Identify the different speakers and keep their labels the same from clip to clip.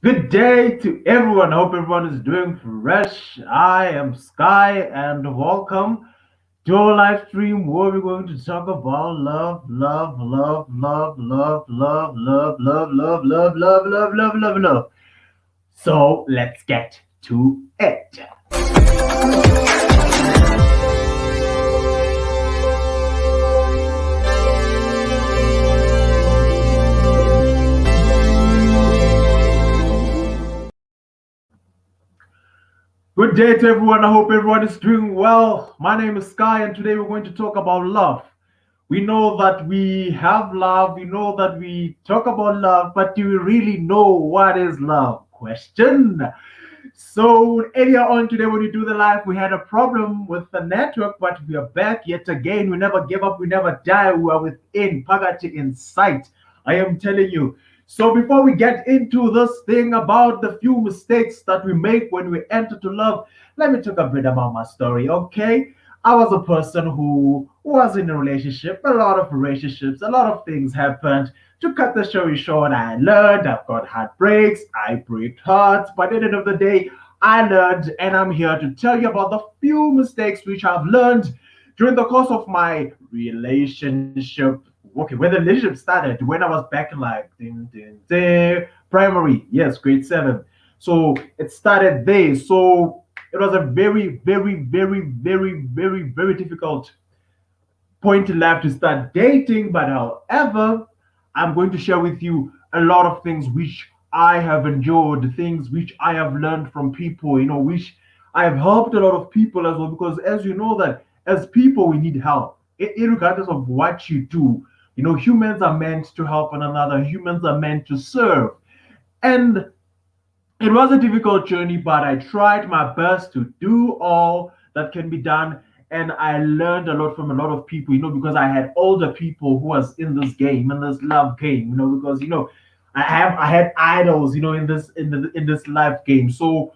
Speaker 1: Good day to everyone. I hope everyone is doing fresh. I am Sky, and welcome to our live stream where we're going to talk about love, love, love, love, love, love, love, love, love, love, love, love, love, love, love. So let's get to it. Good day to everyone. I hope everyone is doing well. My name is Sky, and today we're going to talk about love. We know that we have love, we know that we talk about love, but do we really know what is love? Question. So, earlier on today, when we do the live, we had a problem with the network, but we are back yet again. We never give up, we never die. We are within Pagati in sight. I am telling you. So, before we get into this thing about the few mistakes that we make when we enter to love, let me talk a bit about my story, okay? I was a person who was in a relationship, a lot of relationships, a lot of things happened. To cut the story short, I learned, I've got heartbreaks, I break hearts, but at the end of the day, I learned, and I'm here to tell you about the few mistakes which I've learned during the course of my relationship. Okay, when the relationship started, when I was back in like primary, yes, grade seven. So it started there. So it was a very, very, very, very, very, very difficult point in life to start dating. But however, I'm going to share with you a lot of things which I have endured, things which I have learned from people, which I have helped a lot of people as well. Because as you know, that as people, we need help, regardless of what you do. Humans are meant to help one another, humans are meant to serve. And it was a difficult journey, but I tried my best to do all that can be done. And I learned a lot from a lot of people, because I had older people who was in this game, in this love game, because I had idols, in this life game. So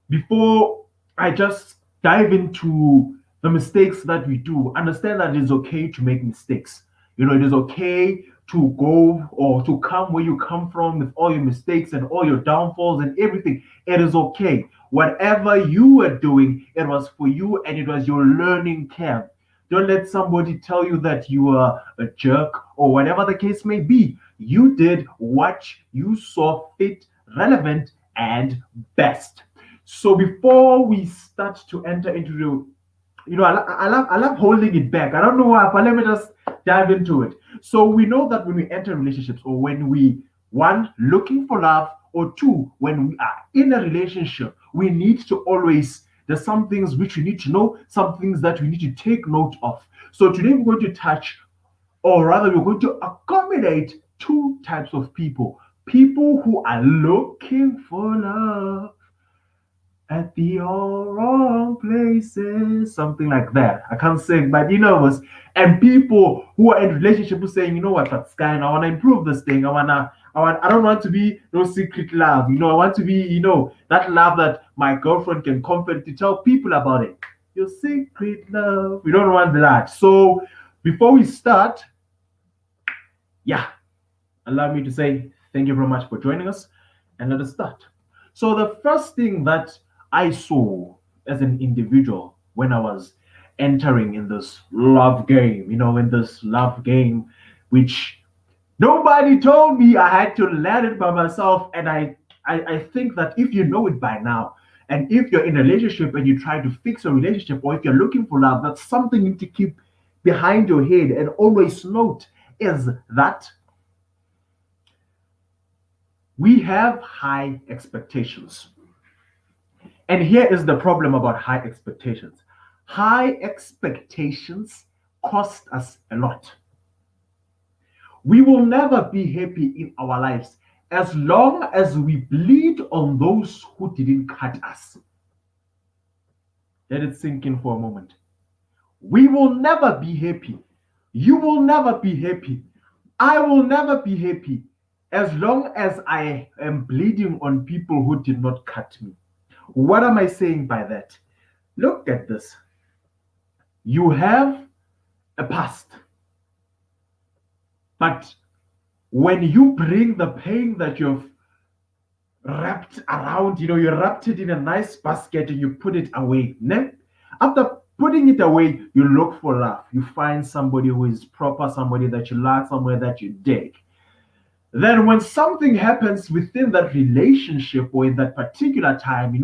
Speaker 1: before I just dive into the mistakes that we do, understand that it's okay to make mistakes. It is okay to go or to come where you come from with all your mistakes and all your downfalls and everything. It is okay. Whatever you were doing, it was for you and it was your learning curve. Don't let somebody tell you that you are a jerk or whatever the case may be. You did what you saw fit, relevant, and best. So before we start to enter into I love holding it back. I don't know why, but let me just dive into it. So we know that when we enter relationships, or when we one looking for love, or two when we are in a relationship, we need to always there's some things which we need to know, some things that we need to take note of. So today we're going to touch, or rather, we're going to accommodate two types of people: people who are looking for love at the all wrong places, something like that. I can't sing, but was. And people who are in relationship who saying, what, that's kind. I want to improve this thing. I don't want to be no secret love. I want to be, that love that my girlfriend can comfort to tell people about it. Your secret love. We don't want that. So before we start, yeah, allow me to say thank you very much for joining us, and let us start. So, the first thing that I saw as an individual when I was entering in this love game, in this love game, which nobody told me, I had to learn it by myself. And I think that if you know it by now, and if you're in a relationship and you try to fix a relationship, or if you're looking for love, that's something you need to keep behind your head and always note is that we have high expectations. And here is the problem about high expectations: high expectations cost us a lot. We will never be happy in our lives as long as we bleed on those who didn't cut us. Let it sink in for a moment. We will never be happy. You will never be happy. I will never be happy as long as I am bleeding on people who did not cut me. What am I saying by that? Look at this. You have a past, but when you bring the pain that you've wrapped around, you wrapped it in a nice basket and you put it away. Ne? After putting it away, you look for love. You find somebody who is proper, somebody that you like, somewhere that you dig. Then when something happens within that relationship or in that particular time,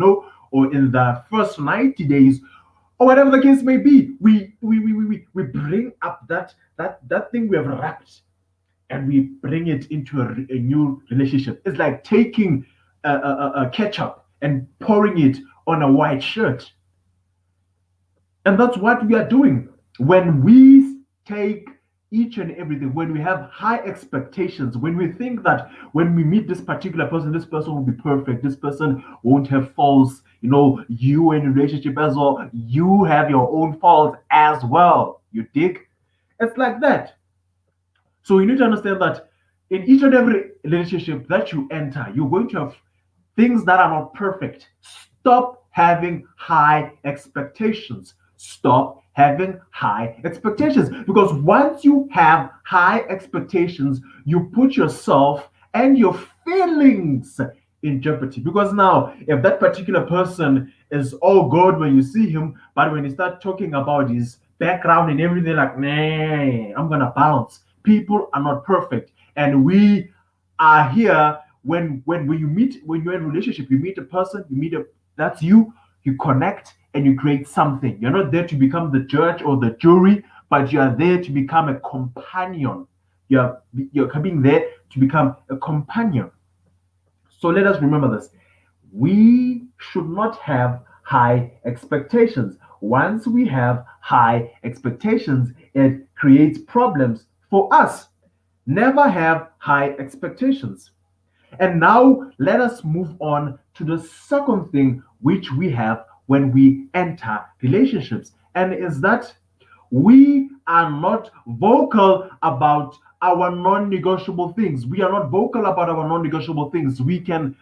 Speaker 1: or in the first 90 days, or whatever the case may be, we bring up that thing we have wrapped and we bring it into a new relationship. It's like taking a ketchup and pouring it on a white shirt. And that's what we are doing when we take each and everything, when we have high expectations, when we think that when we meet this person will be perfect, this person won't have faults, you in a relationship as well, you have your own faults as well. You dig? It's like that. So you need to understand that in each and every relationship that you enter, you're going to have things that are not perfect. Stop having high expectations. Stop having high expectations. Because once you have high expectations, you put yourself and your feelings in jeopardy. Because now, if that particular person is all good when you see him, but when you start talking about his background and everything, like, nah, I'm gonna bounce. People are not perfect, and we are here when you're in a relationship, you meet a person, that's you connect and you create something. You're not there to become the judge or the jury, but you are there to become a companion. You're coming there to become a companion. So let us remember this. We should not have high expectations. Once we have high expectations, it creates problems for us. Never have high expectations. And now let us move on to the second thing which we have when we enter relationships. And is that we are not vocal about our non-negotiable things. We are not vocal about our non-negotiable things. We can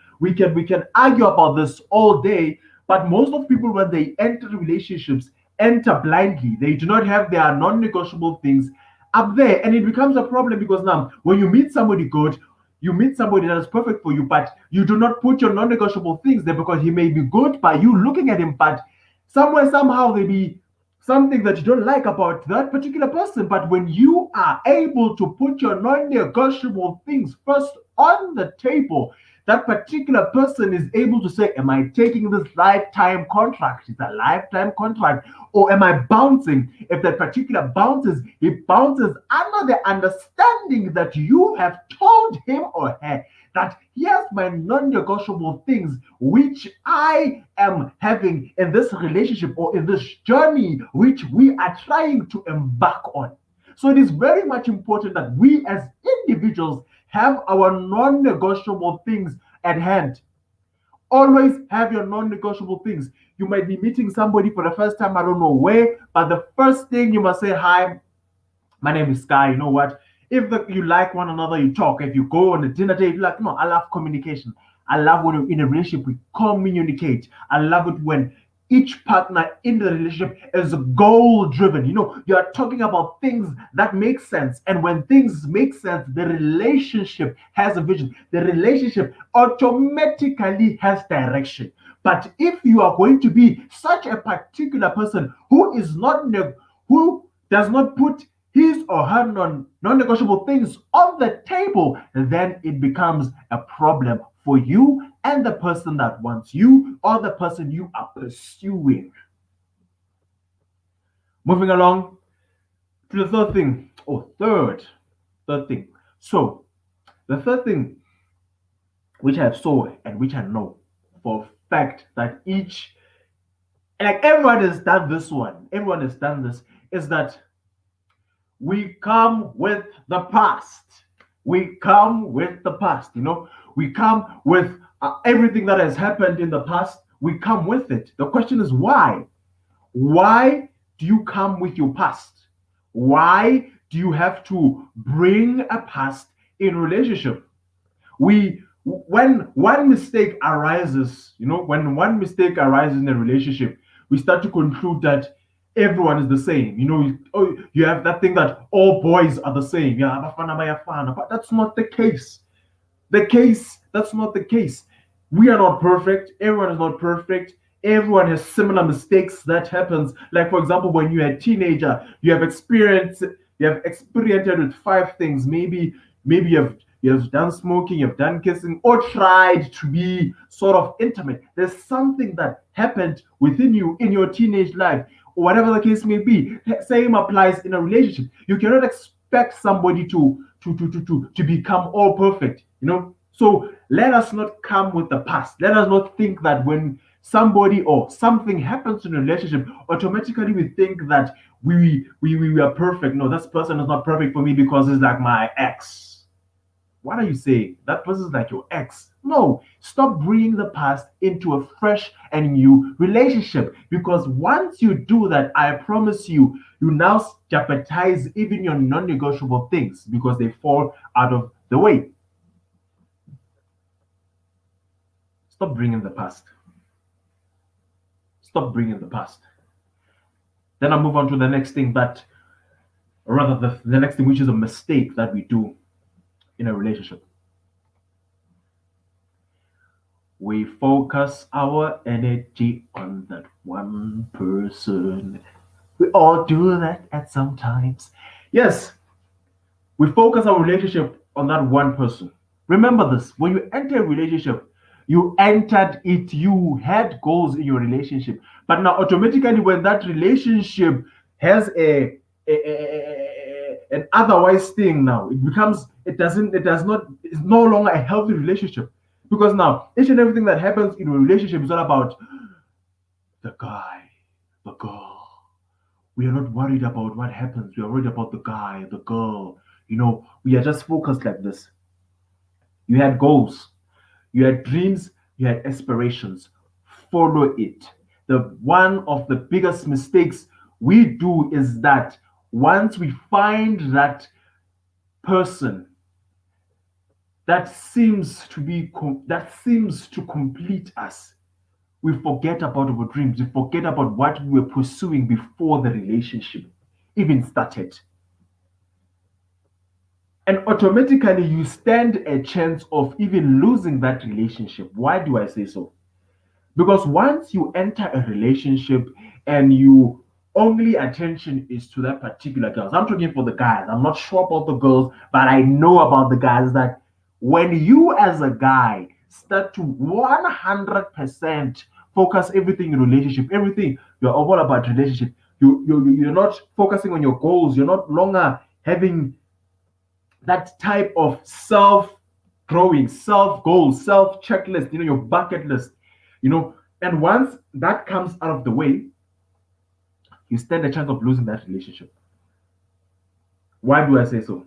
Speaker 1: argue about this all day, but most of people when they enter relationships enter blindly. They do not have their non-negotiable things up there, and it becomes a problem because now when you meet somebody good, you meet somebody that is perfect for you, but you do not put your non-negotiable things there because he may be good by you looking at him, but somewhere somehow there be something that you don't like about that particular person. But when you are able to put your non-negotiable things first on the table, that particular person is able to say, am I taking this lifetime contract? It's a lifetime contract. Or am I bouncing? If that particular bounces, he bounces under the understanding that you have told him or her that here's my non-negotiable things which I am having in this relationship or in this journey which we are trying to embark on. So it is very much important that we as individuals have our non-negotiable things at hand. Always have your non-negotiable things. You might be meeting somebody for the first time, I don't know where, but the first thing you must say, hi, my name is Sky. You know what? If you like one another, you talk. If you go on a dinner date, like, no, I love communication. I love when you're in a relationship, we communicate. I love it when each partner in the relationship is goal driven. You are talking about things that make sense. And when things make sense, the relationship has a vision. The relationship automatically has direction. But if you are going to be such a particular person who does not put his or her non-negotiable things on the table, then it becomes a problem for you and the person that wants you or the person you are pursuing. Moving along to the third thing. Oh, third thing. So the third thing which I have saw and which I know for a fact that like everyone has done this one, everyone has done this, is that we come with the past. We come with the past, We come with everything that has happened in the past. We come with it. The question is why? Why do you come with your past? Why do you have to bring a past in relationship? When one mistake arises, when one mistake arises in a relationship, we start to conclude that everyone is the same. You have that thing that all boys are the same. Yeah, Abafana Bayafana, but that's not the case. That's not the case. We are not perfect. Everyone is not perfect. Everyone has similar mistakes that happens. Like for example, when you're a teenager, you have experienced with five things. Maybe you have done smoking, you've done kissing, or tried to be sort of intimate. There's something that happened within you in your teenage life, or whatever the case may be. Same applies in a relationship. You cannot expect somebody to become all perfect, So let us not come with the past. Let us not think that when somebody or something happens in a relationship, automatically we think that we are perfect. No, this person is not perfect for me because it's like my ex. What are you saying? That person's like your ex. No, stop bringing the past into a fresh and new relationship, because once you do that, I promise you, you now jeopardize even your non negotiable things because they fall out of the way. Stop bringing the past. Stop bringing the past. Then I move on to the next thing or rather, the next thing, which is a mistake that we do in a relationship. We focus our energy on that one person. We all do that at some times. Yes, we focus our relationship on that one person. Remember this, when you enter a relationship, you entered it, you had goals in your relationship. But now, automatically, when that relationship has an otherwise thing, now it's no longer a healthy relationship. Because now, each and everything that happens in a relationship is all about the guy, the girl. We are not worried about what happens. We are worried about the guy, the girl. We are just focused like this. You had goals, you had dreams, you had aspirations. Follow it. The one of the biggest mistakes we do is that once we find that person that seems to complete us, we forget about our dreams. We forget about what we were pursuing before the relationship even started. And automatically, you stand a chance of even losing that relationship. Why do I say so? Because once you enter a relationship and you only attention is to that particular girl, I'm talking for the guys. I'm not sure about the girls, but I know about the guys that when you as a guy start to 100% focus everything in relationship, everything you're all about relationship, you're not focusing on your goals. You're not longer having that type of self growing, self goals, self checklist, your bucket list, you know. And once that comes out of the way, you stand a chance of losing that relationship. Why do I say so?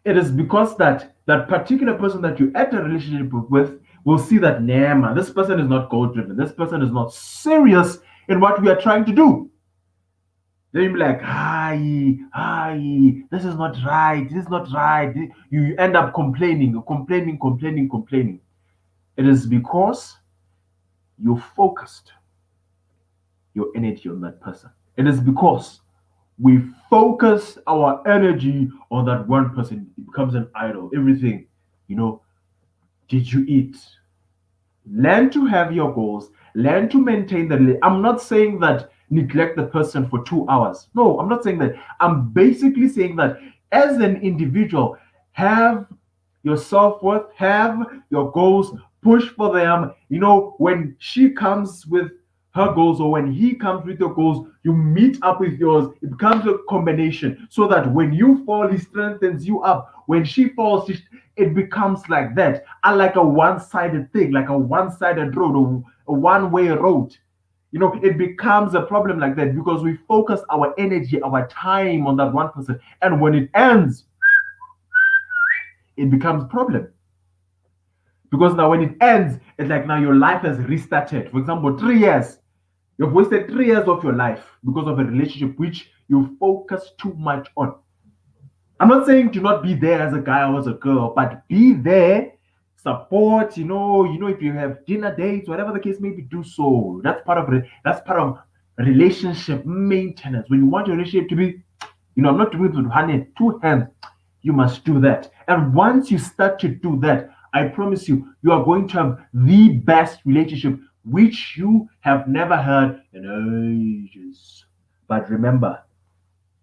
Speaker 1: It is because that particular person that you enter a relationship with will see that, nah, man, this person is not goal driven. This person is not serious in what we are trying to do. Then you'll be like, hi, this is not right. This is not right. You end up complaining. It is because you focused your energy on that person. It is because we focus our energy on that one person. It becomes an idol. Everything, you know, did you eat? Learn to have your goals. Learn to maintain the. I'm not saying that neglect the person for 2 hours. No, I'm not saying that. I'm basically saying that as an individual, have your self worth, have your goals, push for them. When she comes with her goals or when he comes with your goals, you meet up with yours. It becomes a combination so that when you fall, he strengthens you up. When she falls, it becomes like that. Unlike a one sided thing, like a one sided road or a one way road. It becomes a problem like that because we focus our energy, our time on that one person. And when it ends, it becomes a problem. Because now when it ends, it's like now your life has restarted. For example, 3 years. You've wasted 3 years of your life because of a relationship which you focus too much on. I'm not saying to not be there as a guy or as a girl, but be there, support, if you have dinner dates, whatever the case may be, do so. That's part of relationship maintenance. When you want your relationship to be, I'm not doing it with two hands. You must do that. And once you start to do that, I promise you, you are going to have the best relationship which you have never had in ages. But remember,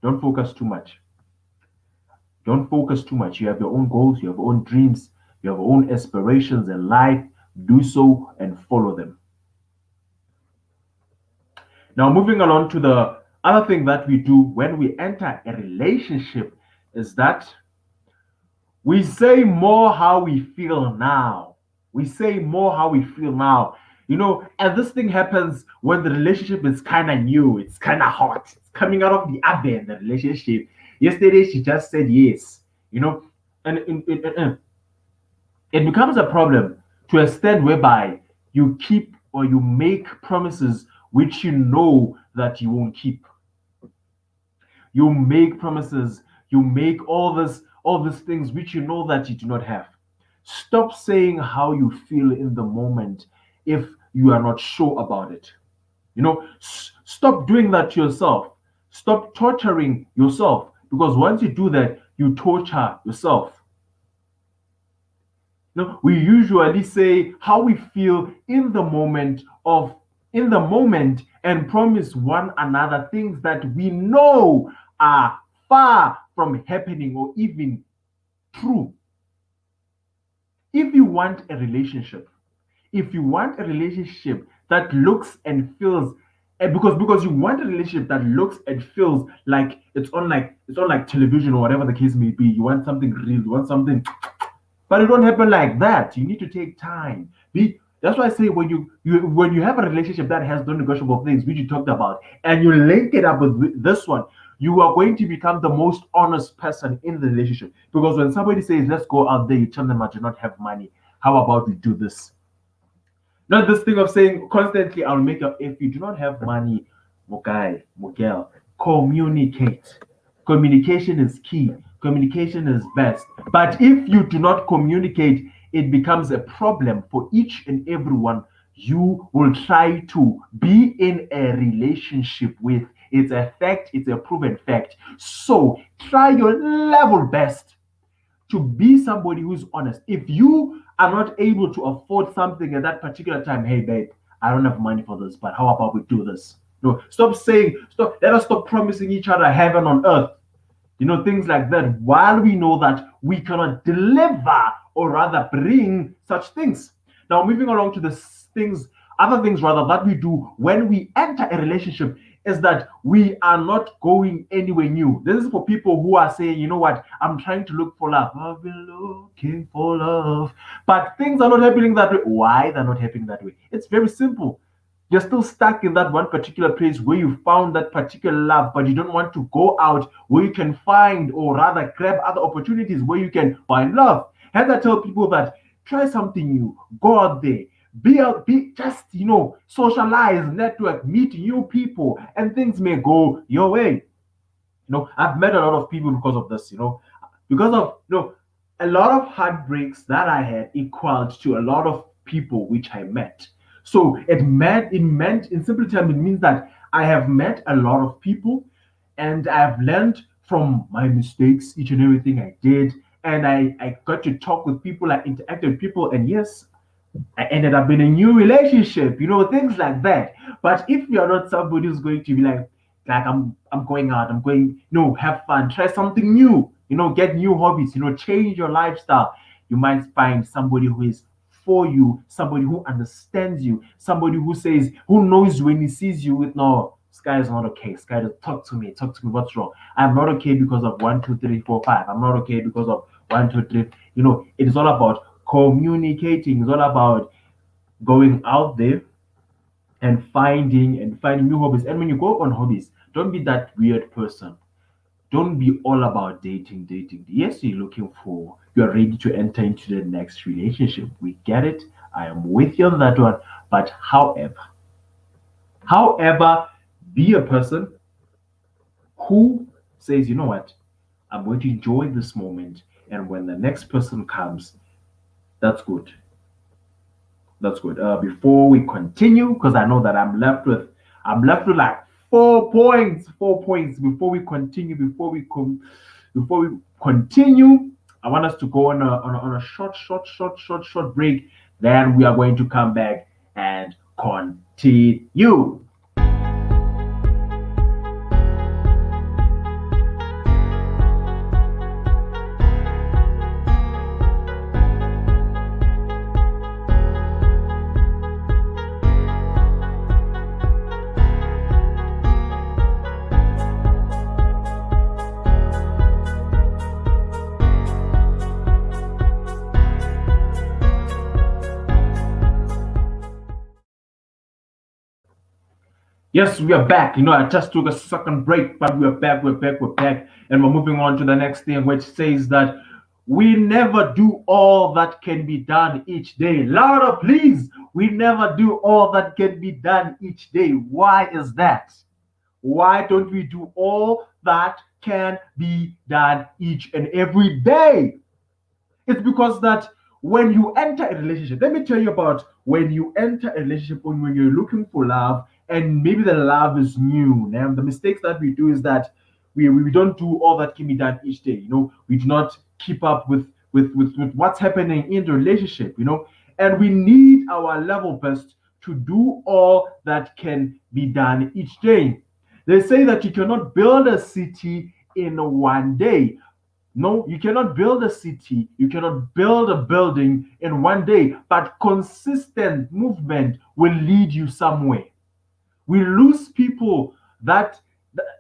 Speaker 1: don't focus too much. Don't focus too much. You have your own goals, you have your own dreams, you have your own aspirations in life. Do so and follow them. Now, moving along to the other thing that we do when we enter a relationship is that we say more how we feel now. We say more how we feel now. And this thing happens when the relationship is kind of new, it's kind of hot, it's coming out of the oven, the relationship. Yesterday, she just said yes, and it becomes a problem to a extent whereby you keep or you make promises which you know that you won't keep. You make promises, you make all these things which you know that you do not have. Stop saying how you feel in the moment if you are not sure about it. Stop doing that to yourself. Stop torturing yourself, because once you do that, you torture yourself. We usually say how we feel in the moment and promise one another things that we know are far from happening or even true. If you want a relationship, if you want a relationship that looks and feels, because you want a relationship that looks and feels like it's on like television or whatever the case may be. You want something real, you want something, but it don't happen like that. You need to take time. That's why I say when you have a relationship that has non-negotiable things which you talked about, and you link it up with this one, you are going to become the most honest person in the relationship. Because when somebody says, "Let's go out there," you tell them, "I do not have money. How about we do this?" Not this thing of saying constantly, "I'll make up." If you do not have money, Mugai, Mugel, communicate. Communication is key. Communication is best. But if you do not communicate, it becomes a problem for each and everyone you will try to be in a relationship with. It's a fact, it's a proven fact. So try your level best to be somebody who's honest. If you are not able to afford something at that particular time, "Hey babe, I don't have money for this, but how about we do this?" No, stop saying, stop, let us stop promising each other heaven on earth. Things like that, while we know that we cannot deliver or rather bring such things. Now, moving along to the other things rather that we do when we enter a relationship is that we are not going anywhere new. This is for people who are saying, "You know what, I'm trying to look for love. I've been looking for love." But things are not happening that way. Why they're not happening that way? It's very simple. You're still stuck in that one particular place where you found that particular love, but you don't want to go out where you can find or rather grab other opportunities where you can find love. Hence, I tell people that try something new, go out there, be out, be just socialize, network, meet new people, and things may go your way. I've met a lot of people because of this. Because of a lot of heartbreaks that I had equaled to a lot of people which I met. So it meant in simple terms, it means that I have met a lot of people, and I've learned from my mistakes, each and everything I did. And I got to talk with people, I interacted with people, and yes, I ended up in a new relationship, things like that. But if you're not somebody who's going to be like I'm going out, I'm going, have fun, try something new, get new hobbies, change your lifestyle, you might find somebody who is for you, somebody who understands you, somebody who knows when he sees you with no, Sky is not okay. Sky, talk to me, what's wrong? I'm not okay because of 1, 2, 3, 4, 5. I'm not okay because of 1, 2, 3. It is all about communicating. It's all about going out there and finding new hobbies. And when you go on hobbies, don't be that weird person. Don't be all about dating. Yes, you're ready to enter into the next relationship. We get it. I am with you on that one. But however, be a person who says, "You know what, I'm going to enjoy this moment. And when the next person comes, that's good. That's good." Before we continue, because I know that I'm left with like 4 points. 4 points before we continue. Before we continue, I want us to go on a short break. Then we are going to come back and continue. Yes, we are back. I just took a second break, but we are back, we're back. And we're moving on to the next thing, which says that we never do all that can be done each day. Louder, please. We never do all that can be done each day. Why is that? Why don't we do all that can be done each and every day? It's because that when you enter a relationship, let me tell you about when you enter a relationship when you're looking for love and maybe the love is new. Now, the mistakes that we do is that we don't do all that can be done each day. We do not keep up with what's happening in the relationship, and we need our level best to do all that can be done each day. They say that you cannot build a city in one day. No, you cannot build a city, you cannot build a building in one day, but consistent movement will lead you somewhere. We lose people that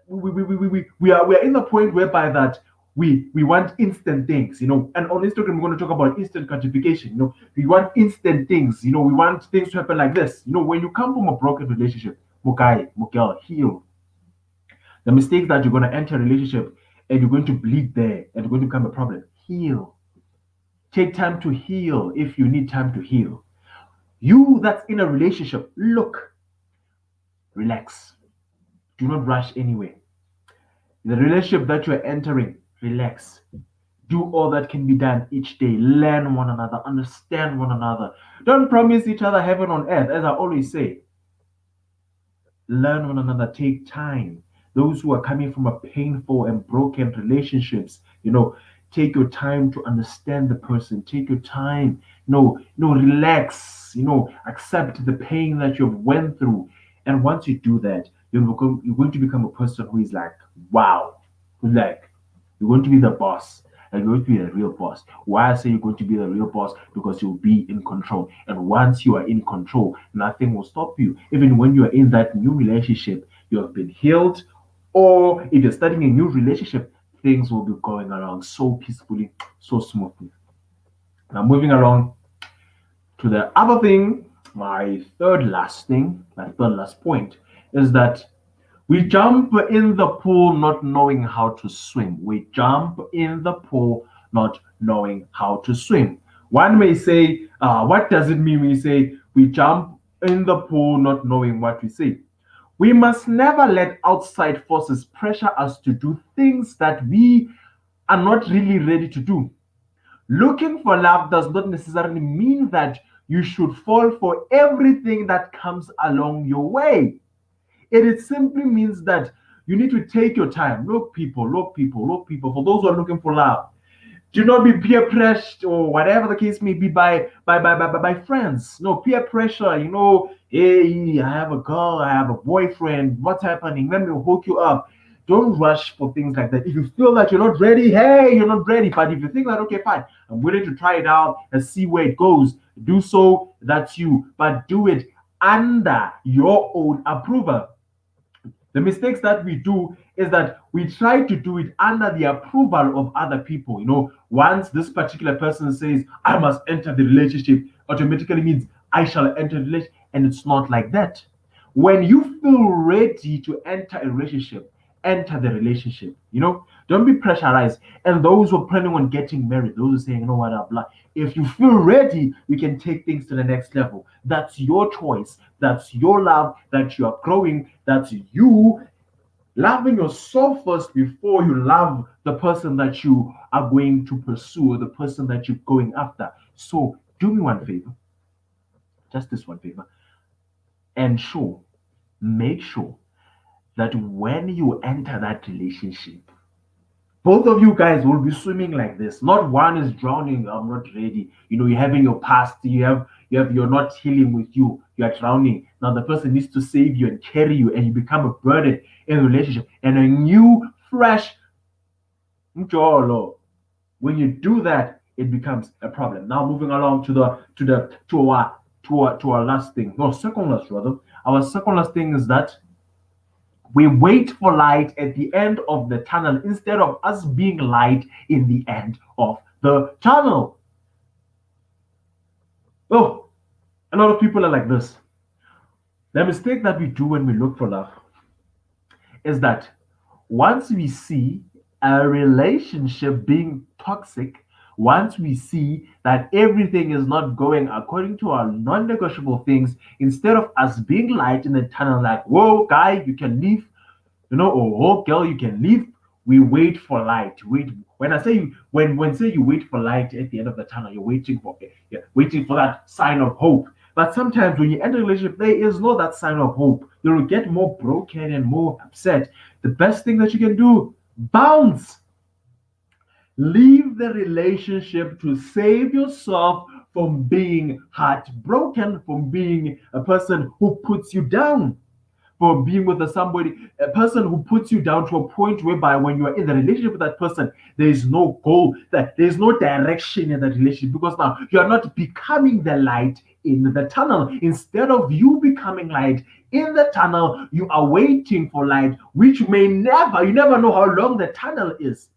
Speaker 1: we are in the point whereby that we want instant things, and on Instagram we're going to talk about instant gratification. We want instant things, we want things to happen like this. When you come from a broken relationship, mukai, mukel, heal. The mistake that you're going to enter a relationship and you're going to bleed there and you're going to become a problem. Heal. Take time to heal if you need time to heal. You that's in a relationship, look, relax. Do not rush anywhere. The relationship that you're entering, relax. Do all that can be done each day. Learn one another, understand one another. Don't promise each other heaven on earth, as I always say. Learn one another, take time. Those who are coming from a painful and broken relationships, take your time to understand the person. Take your time, relax, accept the pain that you've went through. And once you do that, you're going to become a person who is like, wow, who's like, you're going to be the boss. And you're going to be the real boss. Why I say you're going to be the real boss? Because you'll be in control. And once you are in control, nothing will stop you. Even when you are in that new relationship, you have been healed. Or if you're starting a new relationship, things will be going along so peacefully, so smoothly. Now, moving along to the other thing, my third last point is that we jump in the pool not knowing how to swim. We jump in the pool not knowing how to swim. One may say, what does it mean when you say we jump in the pool not knowing what we say? We must never let outside forces pressure us to do things that we are not really ready to do. Looking for love does not necessarily mean that you should fall for everything that comes along your way. It simply means that you need to take your time. Look, people, look, people, look, people. For those who are looking for love, do not be peer pressured or whatever the case may be by friends. No peer pressure. Hey, I have a girl, I have a boyfriend. What's happening? Let me hook you up. Don't rush for things like that. If you feel that you're not ready, hey, you're not ready. But if you think that okay, fine, I'm willing to try it out and see where it goes. Do so. That's you. But do it under your own approval. The mistakes that we do is that we try to do it under the approval of other people. Once this particular person says, I must enter the relationship, automatically means I shall enter the relationship. And it's not like that. When you feel ready to enter a relationship, enter the relationship. Don't be pressurized. And those who are planning on getting married, those who are saying, what, blah. If you feel ready, we can take things to the next level. That's your choice. That's your love that you are growing. That's you loving yourself first before you love the person that you are going to pursue or the person that you're going after. So do me one favor, just this one favor, ensure, make sure that when you enter that relationship, Both of you guys will be swimming like this. Not one is drowning. I'm not ready. You're having your past. You're not healing with you. You are drowning. Now the person needs to save you and carry you, and you become a burden in a relationship. And a new, fresh mjolo. When you do that, it becomes a problem. Now moving along to our last thing. No, second last rather. Our second last thing is that we wait for light at the end of the tunnel instead of us being light in the end of the tunnel. Oh, a lot of people are like this. The mistake that we do when we look for love is that once we see a relationship being toxic, once we see that everything is not going according to our non negotiable things, instead of us being light in the tunnel, like, whoa, guy, you can leave, or oh, girl, you can leave. We wait for light. Wait. When I say when say you wait for light at the end of the tunnel, you're waiting for it. You're waiting for that sign of hope. But sometimes when you enter a relationship, there is no that sign of hope. You will get more broken and more upset. The best thing that you can do, bounce. Leave the relationship to save yourself from being heartbroken, from being a person who puts you down, for being with a person who puts you down to a point whereby when you are in the relationship with that person, there is no goal, that there is no direction in that relationship because now you are not becoming the light in the tunnel. Instead of you becoming light in the tunnel, you are waiting for light, which you never know how long the tunnel is.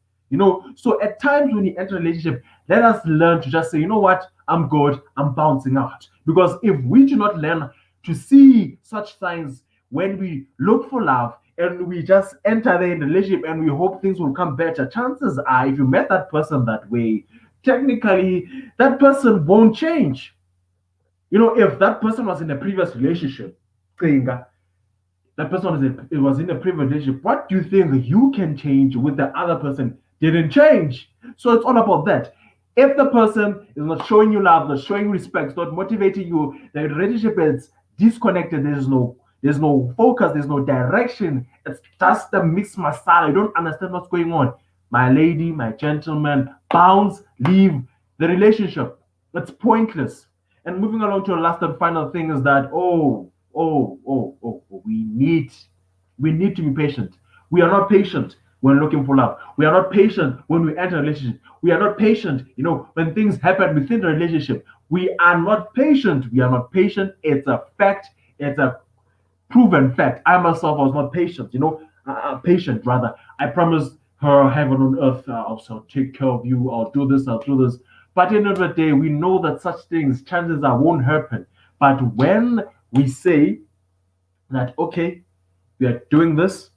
Speaker 1: So at times when you enter a relationship, let us learn to just say, you know what, I'm good, I'm bouncing out. Because if we do not learn to see such signs when we look for love and we just enter the relationship and we hope things will come better, chances are, if you met that person that way, technically, that person won't change. If that person was in a previous relationship, that person was in a previous relationship, what do you think you can change with the other person didn't change? So it's all about that. If the person is not showing you love, not showing you respect, not motivating you, the relationship is disconnected. There's no focus, there's no direction. It's just a mixed masala. You don't understand what's going on. My lady, my gentleman, bounce, leave the relationship. It's pointless. And moving along to the last and final thing is that we need to be patient. We are not patient when looking for love. We are not patient when we enter a relationship. We are not patient, when things happen within the relationship. We are not patient. We are not patient. It's a fact. It's a proven fact. I myself was not patient, patient rather. I promised her heaven on earth, I'll take care of you, I'll do this, I'll do this. But at the end of the day, we know that such things, chances are, won't happen. But when we say that, okay, we are doing this,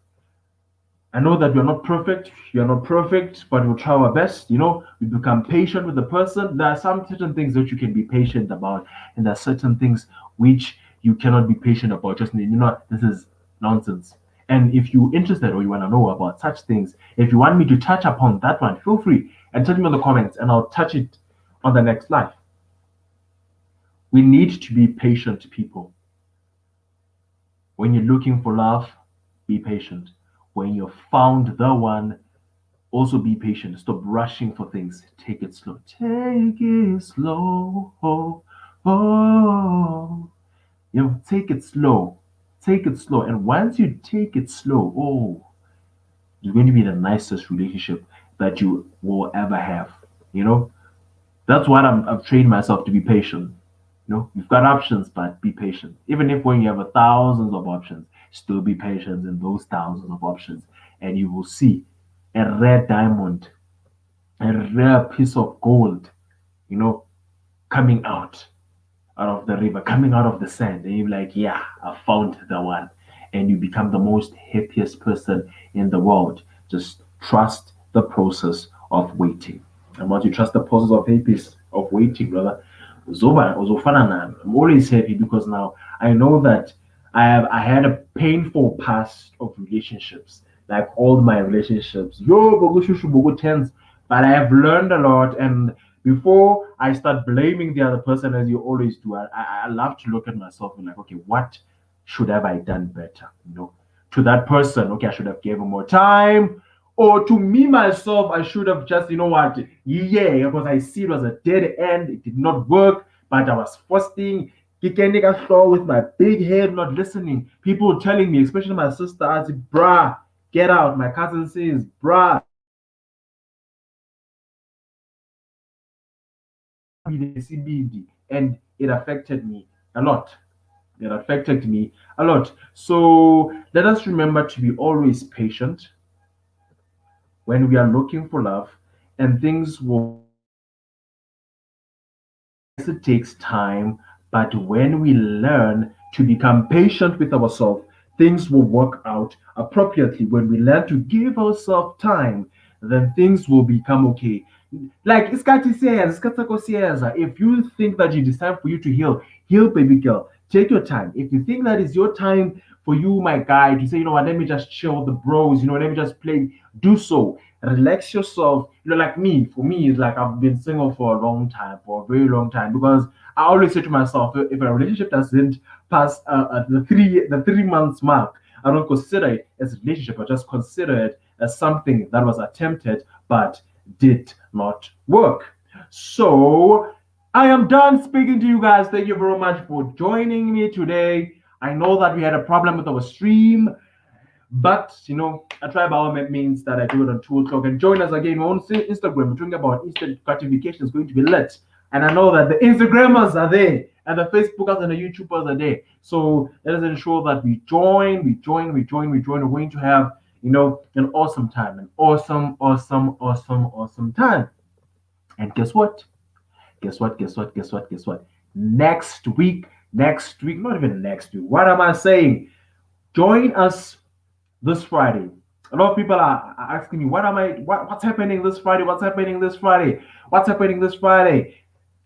Speaker 1: I know that we're not perfect, you're not perfect, but we'll try our best. We become patient with the person. There are some certain things that you can be patient about, and there are certain things which you cannot be patient about. Just this is nonsense. And if you're interested or you want to know about such things, if you want me to touch upon that one, feel free and tell me in the comments, and I'll touch it on the next live. We need to be patient people. When you're looking for love, be patient. When you've found the one, also be patient. Stop rushing for things. Take it slow. Take it slow. Oh. Take it slow. Take it slow. And once you take it slow, it's going to be the nicest relationship that you will ever have. You know, that's what I've trained myself to be patient. You've got options, but be patient. Even if when you have thousands of options, still be patient in those thousands of options, and you will see a rare diamond, a rare piece of gold, you know, coming out of the river, coming out of the sand, and you're like, yeah, I found the one, and you become the most happiest person in the world. Just trust the process of waiting. And once you trust the process of waiting, brother, uzofana nami. I'm always happy because now I know that I had a painful past of relationships, like all my relationships. Yo, bogo bogo tense, but I have learned a lot. And before I start blaming the other person, as you always do, I love to look at myself and like, okay, what should have I done better? To that person, okay, I should have given more time, Or to me myself, I should have just, you know what, yeah, because I see it was a dead end, it did not work, but I was fasting. Kikenika floor with my big head, not listening. People telling me, especially my sister, I said, bruh, get out. My cousin says, bruh, and it affected me a lot. It affected me a lot. So let us remember to be always patient when we are looking for love, and things will. Yes, it takes time, but when we learn to become patient with ourselves, things will work out appropriately. When we learn to give ourselves time, then things will become okay. Like isikhathi siyayenza, isikhathi sakho siyayenza. If you think that it is time for you to heal, heal, baby girl. Take your time. If you think that is your time for you, my guy, to say, you know what, let me just chill with the bros, let me just play, do so. Relax yourself. Like me, for me, it's like I've been single for a long time, for a very long time, because I always say to myself, if a relationship doesn't pass the 3 months mark, I don't consider it as a relationship. I just consider it as something that was attempted but did not work. So I am done speaking to you guys. Thank you very much for joining me today. I know that we had a problem with our stream, but I try by all means that I do it on 2 o'clock. And join us again on Instagram. We're talking about instant gratification is going to be lit. And I know that the Instagrammers are there, and the Facebookers and the YouTubers are there. So let us ensure that we join. We're going to have an awesome time, an awesome time. And guess what? Guess what? Next week, not even next week. What am I saying? Join us this Friday. A lot of people are asking me, what's happening this Friday? What's happening this Friday? What's happening this Friday?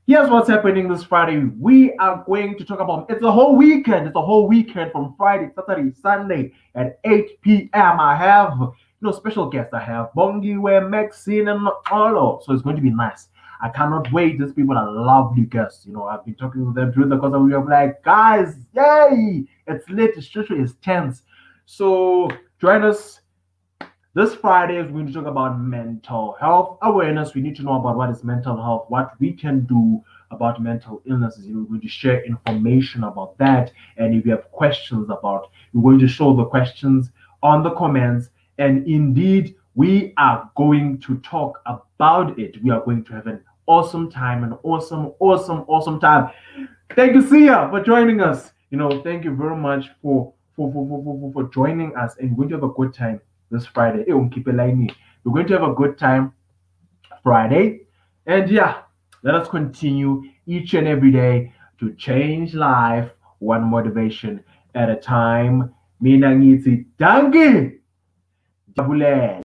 Speaker 1: Here's what's happening this Friday. We are going to talk about it's a whole weekend. It's a whole weekend from Friday, Saturday, Sunday at 8 p.m. I have special guests. I have Bongi, Maxine, and Olo. So it's going to be nice. I cannot wait. These people are lovely guests. I've been talking to them during the course of the week. I'm like, guys, yay! It's lit, it's tense. So join us this Friday. Is going to talk about mental health awareness. We need to know about what is mental health, what we can do about mental illnesses. We're going to share information about that. And if you have questions we're going to show the questions on the comments. And indeed, we are going to talk about it. We are going to have an awesome time, an awesome time. Thank you, Sia, for joining us. Thank you very much for joining us, and we're going to have a good time this Friday. We're going to have a good time Friday, and yeah, let us continue each and every day to change life one motivation at a time. Mina ngithi danke, jabulele.